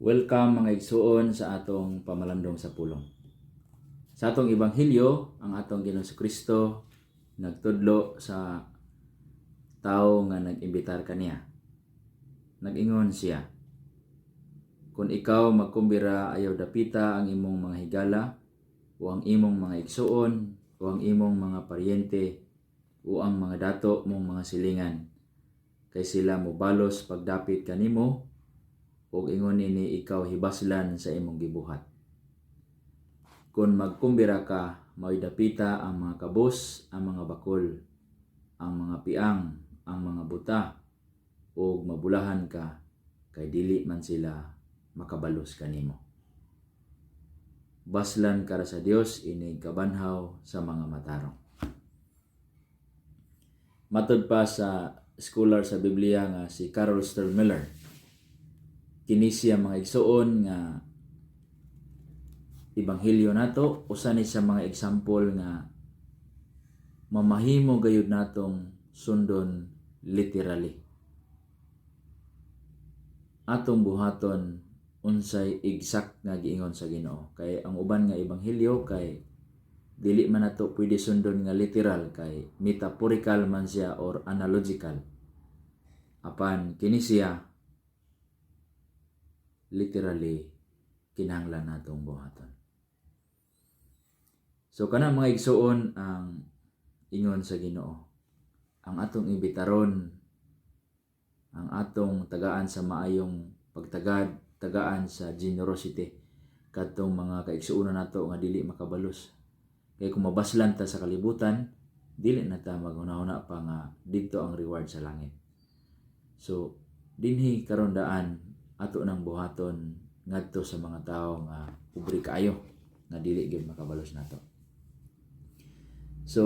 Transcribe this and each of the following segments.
Welcome mga igsuon sa atong pamalandong sa pulong. Sa atong ebanghelyo, ang atong Ginoong Kristo nagtudlo sa tao nga nag-imbitar kaniya. Nag-ingon siya, kung ikaw magkumbira ayaw dapita ang imong mga higala o ang imong mga igsuon o ang imong mga paryente o ang mga dato mong mga silingan, kay sila mobalos pagdapit kanimo ug ingon ini ikaw hibaslan sa imong gibuhat. Kung magkumbira ka, mao'y dapita ang mga kabos, ang mga bakol, ang mga piang, ang mga buta, ug mabulahan ka, kay dili man sila makabalos kanimo. Baslan kara sa Dios inig kabanhaw sa mga matarong. Matod pa sa scholar sa Biblia nga si Carol Sturmiller, kini siya mga igsuon nga ebanghelyo nato usa ni sa mga example nga mamahimo gayud natong sundon literally. Atong buhaton unsay exact nga giingon sa Ginoo, kay ang uban nga ebanghelyo kay dili man nato pwede sundon nga literal, kay metaphorical man siya or analogical. Apan kini siya literally kinahanglan natong buhaton. So kana mga igsuon ang ingon sa Ginoo. Ang atong imbitaron, ang atong tagaan sa maayong pagtagad, tagaan sa generosity kadtong mga kaigsuonan nato nga dili makabalos. Kay kung mabaslan ta sa kalibutan, dili na ta maghuna-huna pa nga didto ang reward sa langit. So dinhi karon daan ato nang buhaton ngadto sa mga tawo nga pobre kaayo nga dili gyud makabalos nato. So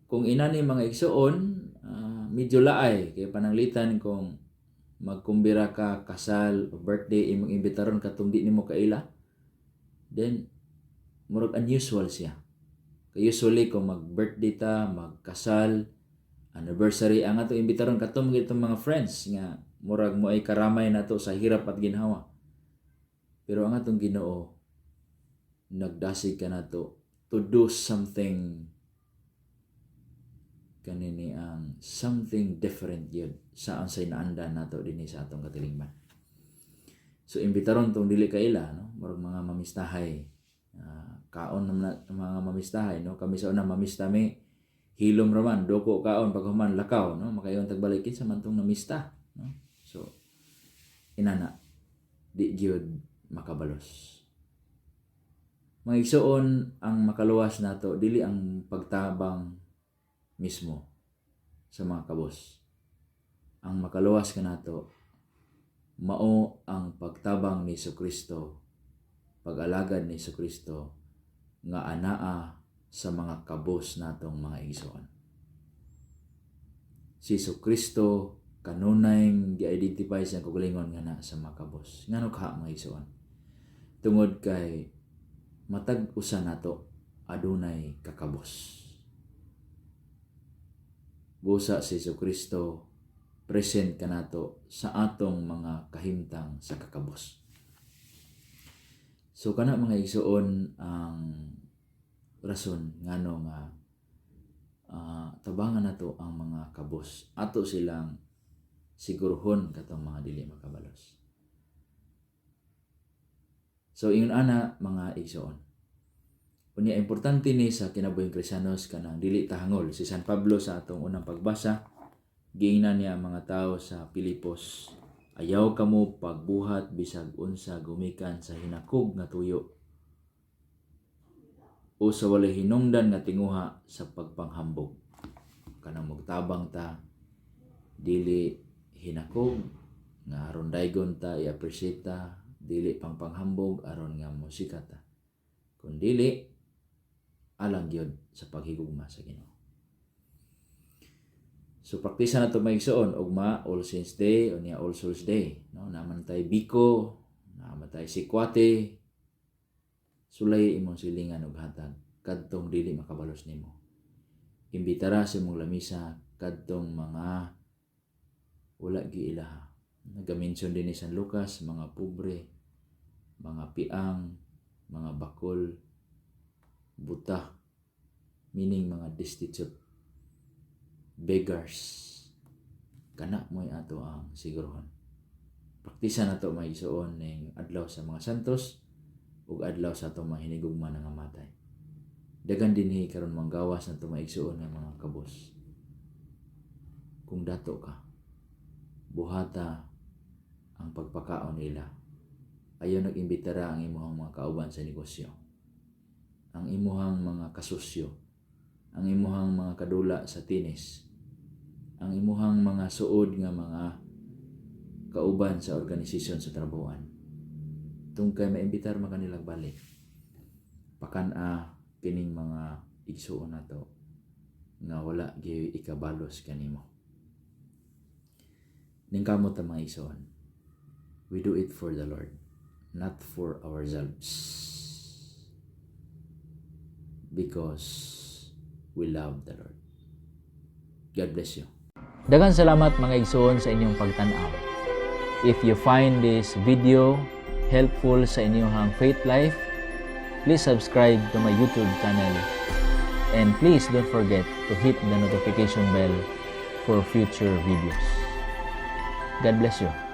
kung inani mga igsuon, medyo laay kay pananglitan kung magkumbira ka, kasal o birthday imong imbitaron katong di nimo kaila, then murag unusual siya. Kay usually kung mag-birthday ta, magkasal, anniversary, ang ato imbitaron katong mga friends nga murag mo ay karamay nato sa hirap at ginhawa. Pero ang atong Ginoo nagdasig ka nato to do something kanini ang something different yun sa ansay naandan nato dinhi sa atong katilingban. So imbitaron tong dili kaila, no, murag mga mamistahay, kaon na mga mamistahay, no, kami sa una mamista mi hilom raman doko kaon paghuman lakaw, no, makayon tagbalikin sa mantong namista, no. So inana di gyud makabalos. Mga igsuon, ang makaluwas nato dili ang pagtabang mismo sa mga kabos. Ang makaluwas ka nato mao ang pagtabang ni Jesucristo, pag-alagad ni Jesucristo nga anaa sa mga kabos natong mga igsuon. Si Jesucristo kanunay gi-identify sa kaugalingon nga na sa mga kabos. Ngano ka mga igsuon? Tungod kay matag usa nato adunay kakabos. Busa si Jesucristo present kanato sa atong mga kahimtang sa kakabos. So kana mga igsuon ang rason ngano nga tabangan nato ang mga kabos, ato silang siguruhon katong mga dili makabalos. So ingon ana mga igsuon, unya importante ni sa kinabuhing Kristiyanos kanang dili tahangol. Si San Pablo sa atong unang pagbasa giingnan niya ang mga tao sa Pilipos, ayaw kamo pagbuhat bisag unsa gumikan sa hinakog nga tuyo o sa walay hinungdan nga tinguha sa pagpanghambog. Kanang magtabang ta dili hinakog nga aron daygon ta i-appreciate ta, dili panghambog aron nga musika ta, kundi alang gyud sa paghigugma sa Ginoo. So praktisan nato may igsuon ugma All Saints Day o niya All Souls Day, no, naman tay biko, naman tay sikwate, sulay imong silingan ug hatag kadtong dili makabalos nimo. Imbitara sa imong lamisa kadtong mga wala giilaha Nagamention din ni San Lucas, mga pobre, mga piang, mga bakol, buta, meaning mga destitute, beggars. Kana mo'y ato ang sigurohon. Praktisan nato may isuon ning adlaw sa mga santos ug adlaw sa ato mga hinigugma nga matay. Dagan dinhi karon manggawas nato maigsuon nga mga kabos. Kung dato ka, buhata ang pagpakaon nila. Ayaw nag-imbitara ang imuhang mga kauban sa negosyo, ang imuhang mga kasusyo, ang imuhang mga kadula sa tinis, ang imuhang mga suod nga mga kauban sa organisasyon sa trabahoan. Tungkay maimbitar makanilang balik. Pakana kining mga igsuon nato nga wala gyud ikabalos kanimo. Ning kamot ang mga igsuon. We do it for the Lord, not for ourselves. Because we love the Lord. God bless you. Daghang salamat mga igsoon sa inyong pagtan-aw. If you find this video helpful sa inyong faith life, please subscribe to my YouTube channel. And please don't forget to hit the notification bell for future videos. God bless you.